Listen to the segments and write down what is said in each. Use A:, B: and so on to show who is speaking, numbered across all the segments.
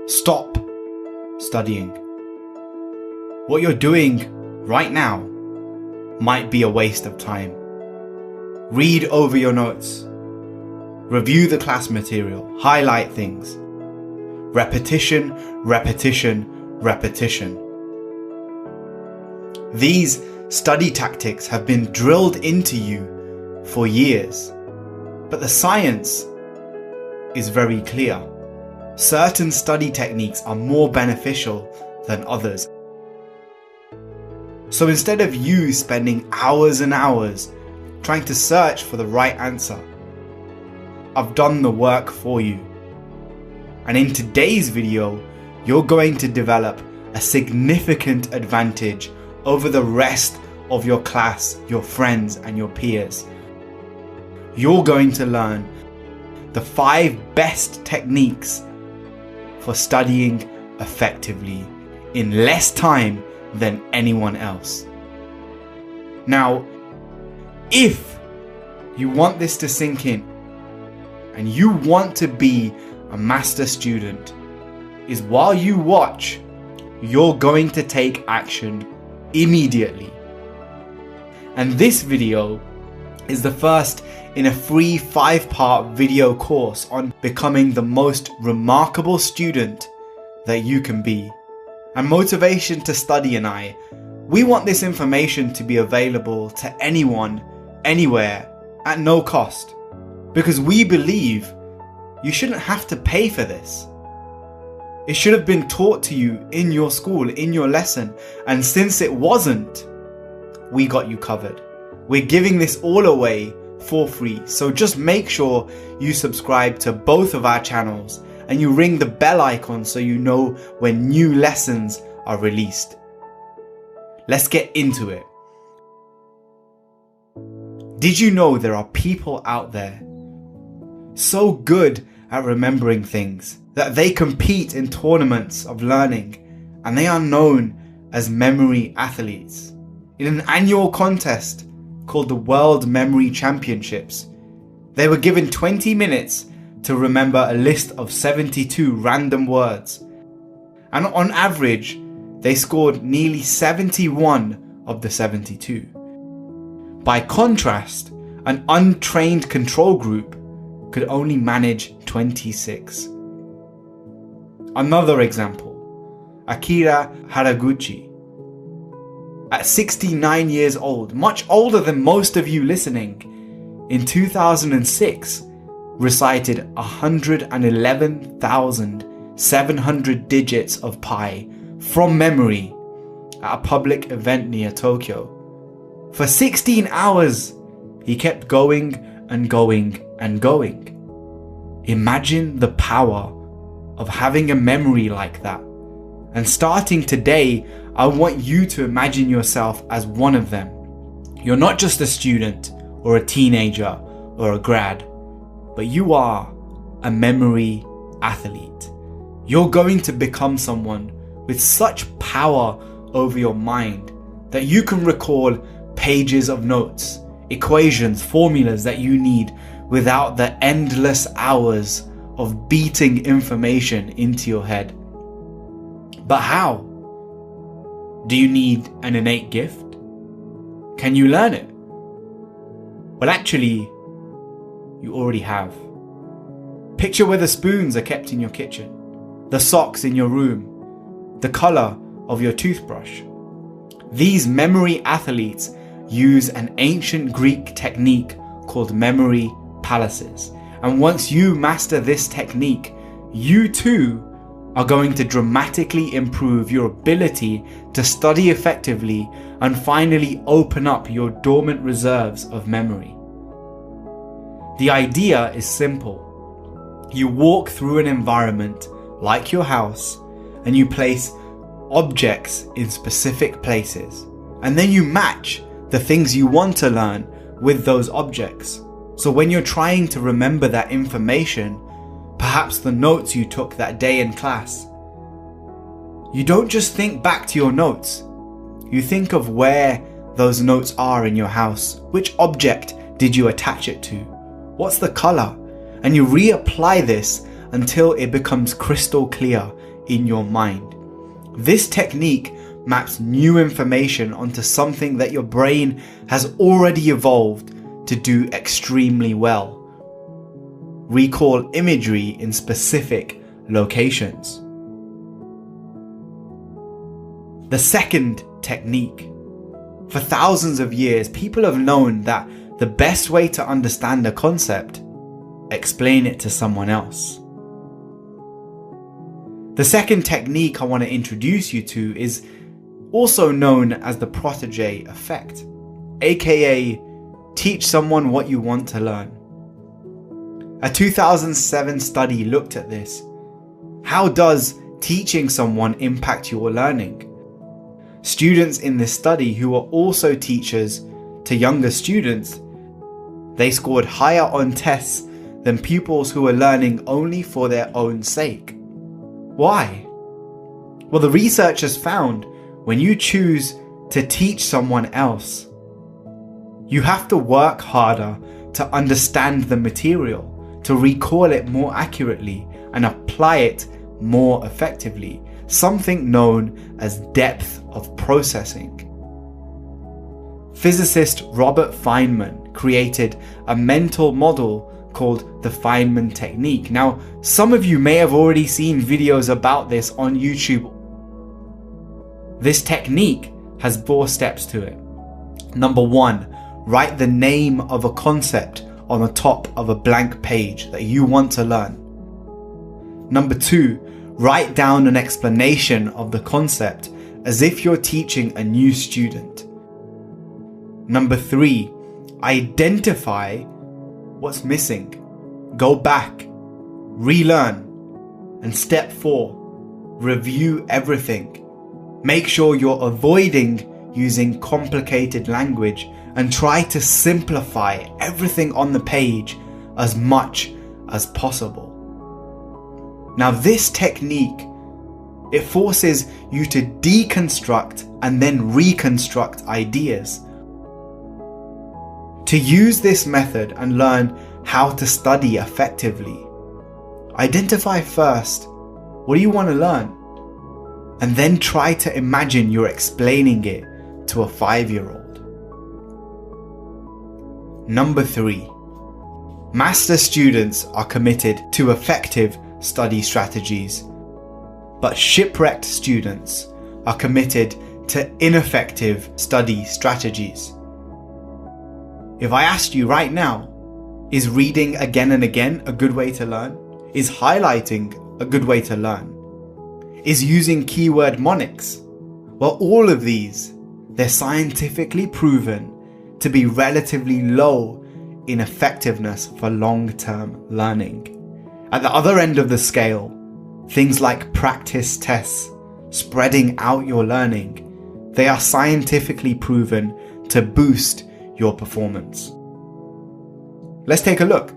A: Stop studying. What you're doing right now might be a waste of time. Read over your notes. Review the class material. Highlight things. Repetition, repetition, repetition. These study tactics have been drilled into you for years, but the science is very clear. Certain study techniques are more beneficial than others. So instead of you spending hours and hours trying to search for the right answer, I've done the work for you. And in today's video, you're going to develop a significant advantage over the rest of your class, your friends, and your peers. You're going to learn the 5 best techniques for studying effectively in less time than anyone else. Now, if you want this to sink in and you want to be a master student, is while you watch, you're going to take action immediately. And this video is the first in a free 5-part video course on becoming the most remarkable student that you can be. And Motivation to Study and I, we want this information to be available to anyone, anywhere, at no cost. Because we believe you shouldn't have to pay for this. It should have been taught to you in your school, in your lesson. And since it wasn't, we got you covered. We're giving this all away for free. So just make sure you subscribe to both of our channels and you ring the bell icon so you know when new lessons are released. Let's get into it. Did you know there are people out there so good at remembering things that they compete in tournaments of learning and they are known as memory athletes? In an annual contest called the World Memory Championships, they were given 20 minutes to remember a list of 72 random words. And on average, they scored nearly 71 of the 72. By contrast, an untrained control group could only manage 26. Another example, Akira Haraguchi. At 69 years old, much older than most of you listening, in 2006, recited 111,700 digits of pi from memory at a public event near Tokyo. For 16 hours, he kept going and going and going. Imagine the power of having a memory like that. And starting today, I want you to imagine yourself as one of them. You're not just a student or a teenager or a grad, but you are a memory athlete. You're going to become someone with such power over your mind that you can recall pages of notes, equations, formulas that you need without the endless hours of beating information into your head. But how? Do you need an innate gift? Can you learn it? Well, actually, you already have. Picture where the spoons are kept in your kitchen, the socks in your room, the color of your toothbrush. These memory athletes use an ancient Greek technique called memory palaces. And once you master this technique, you too are going to dramatically improve your ability to study effectively and finally open up your dormant reserves of memory. The idea is simple. You walk through an environment like your house and you place objects in specific places, and then you match the things you want to learn with those objects. So when you're trying to remember that information, perhaps the notes you took that day in class, you don't just think back to your notes. You think of where those notes are in your house. Which object did you attach it to? What's the color? And you reapply this until it becomes crystal clear in your mind. This technique maps new information onto something that your brain has already evolved to do extremely well. Recall imagery in specific locations. The second technique. For thousands of years, people have known that the best way to understand a concept, explain it to someone else. The second technique I want to introduce you to is also known as the protege effect, aka teach someone what you want to learn. A 2007 study looked at this. How does teaching someone impact your learning? Students in this study who were also teachers to younger students, they scored higher on tests than pupils who were learning only for their own sake. Why? Well, the researchers found when you choose to teach someone else, you have to work harder to understand the material, to recall it more accurately and apply it more effectively, something known as depth of processing. Physicist Robert Feynman created a mental model called the Feynman technique. Now, some of you may have already seen videos about this on YouTube. This technique has 4 steps to it. Number 1, write the name of a concept on the top of a blank page that you want to learn. Number 2, write down an explanation of the concept as if you're teaching a new student. Number 3, identify what's missing. Go back, relearn. And step 4, review everything. Make sure you're avoiding using complicated language and try to simplify everything on the page as much as possible. Now, this technique, it forces you to deconstruct and then reconstruct ideas. To use this method and learn how to study effectively, identify first, what do you want to learn? And then try to imagine you're explaining it to a 5-year-old. Number 3, master students are committed to effective study strategies, but shipwrecked students are committed to ineffective study strategies. If I asked you right now, is reading again and again a good way to learn? Is highlighting a good way to learn? Is using keyword mnemonics? Well, all of these, they're scientifically proven to be relatively low in effectiveness for long-term learning. At the other end of the scale, things like practice tests, spreading out your learning, they are scientifically proven to boost your performance. Let's take a look.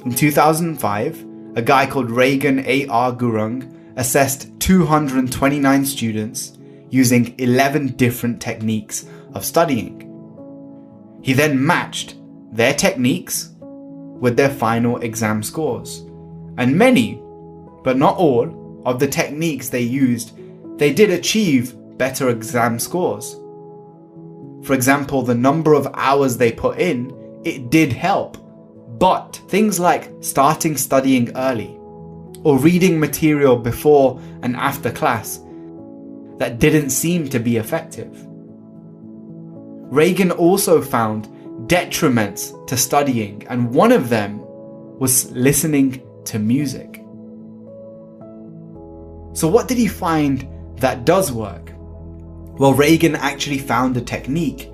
A: In 2005, a guy called Reagan A.R. Gurung assessed 229 students using 11 different techniques of studying. He then matched their techniques with their final exam scores. And many, but not all, of the techniques they used, they did achieve better exam scores. For example, the number of hours they put in, it did help. But things like starting studying early or reading material before and after class, that didn't seem to be effective. Reagan also found detriments to studying, and one of them was listening to music. So what did he find that does work? Well, Reagan actually found a technique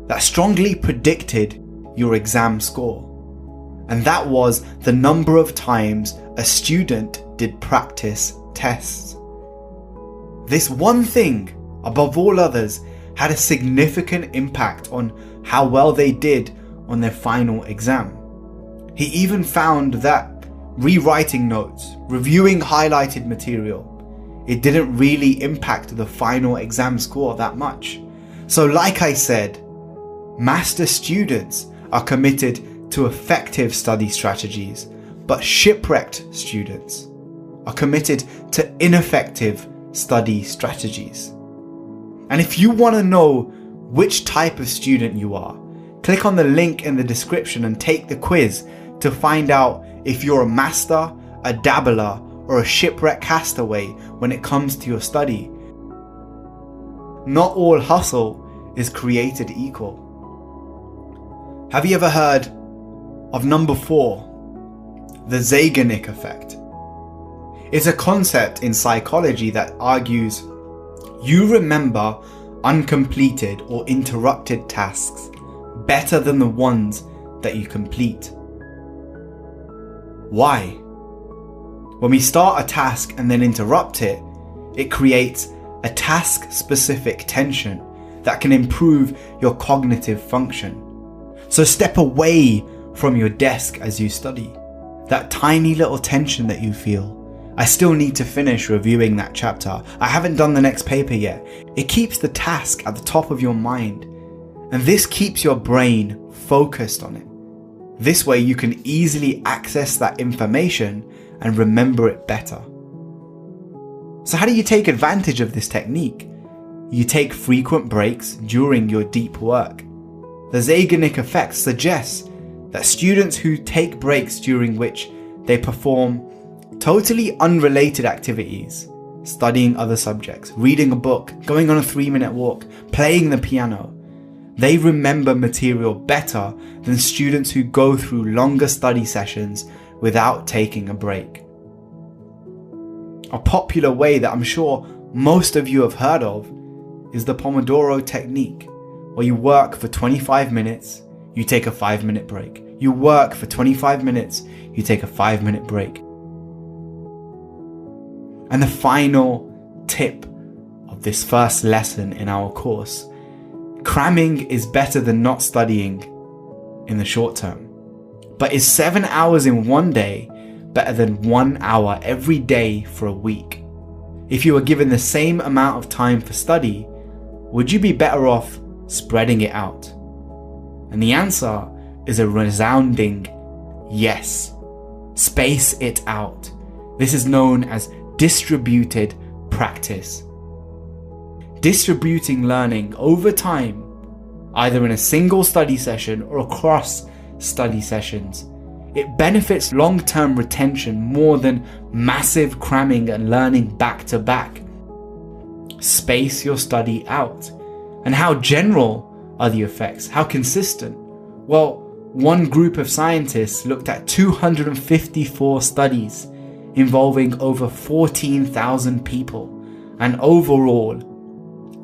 A: that strongly predicted your exam score. And that was the number of times a student did practice tests. This one thing, above all others, had a significant impact on how well they did on their final exam. He even found that rewriting notes, reviewing highlighted material, it didn't really impact the final exam score that much. So like I said, master students are committed to effective study strategies, but shipwrecked students are committed to ineffective study strategies. And if you want to know which type of student you are, click on the link in the description and take the quiz to find out if you're a master, a dabbler, or a shipwreck castaway when it comes to your study. Not all hustle is created equal. Have you ever heard of number 4, the Zeigarnik effect? It's a concept in psychology that argues you remember uncompleted or interrupted tasks better than the ones that you complete. Why? When we start a task and then interrupt it, it creates a task-specific tension that can improve your cognitive function. So step away from your desk as you study. That tiny little tension that you feel. I still need to finish reviewing that chapter. I haven't done the next paper yet. It keeps the task at the top of your mind. And this keeps your brain focused on it. This way you can easily access that information and remember it better. So how do you take advantage of this technique? You take frequent breaks during your deep work. The Zeigarnik effect suggests that students who take breaks during which they perform totally unrelated activities, studying other subjects, reading a book, going on a 3-minute walk, playing the piano, they remember material better than students who go through longer study sessions without taking a break. A popular way that I'm sure most of you have heard of is the Pomodoro technique, where you work for 25 minutes, you take a 5-minute break. You work for 25 minutes, you take a 5-minute break. And the final tip of this first lesson in our course: cramming is better than not studying in the short term. But is 7 hours in one day better than 1 hour every day for a week? If you were given the same amount of time for study, would you be better off spreading it out? And the answer is a resounding yes. Space it out. This is known as distributed practice. Distributing learning over time, either in a single study session or across study sessions, it benefits long-term retention more than massive cramming and learning back to back. Space your study out. And how general are the effects? How consistent? Well, one group of scientists looked at 254 studies involving over 14,000 people, and overall,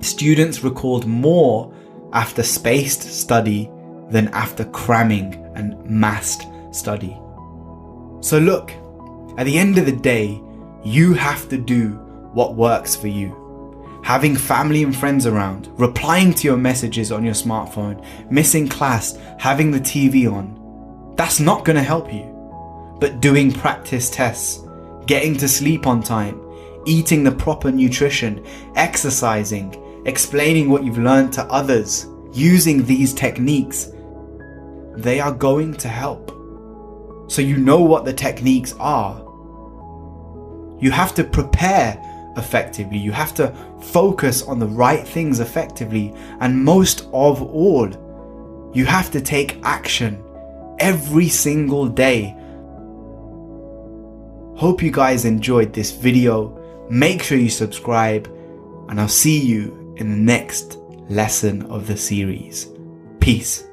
A: students recalled more after spaced study than after cramming and massed study. So look, at the end of the day, you have to do what works for you. Having family and friends around, replying to your messages on your smartphone, missing class, having the TV on, that's not going to help you. But doing practice tests, getting to sleep on time, eating the proper nutrition, exercising, explaining what you've learned to others, using these techniques, they are going to help. So you know what the techniques are. You have to prepare effectively. You have to focus on the right things effectively. And most of all, you have to take action every single day. Hope you guys enjoyed this video. Make sure you subscribe, and I'll see you in the next lesson of the series. Peace.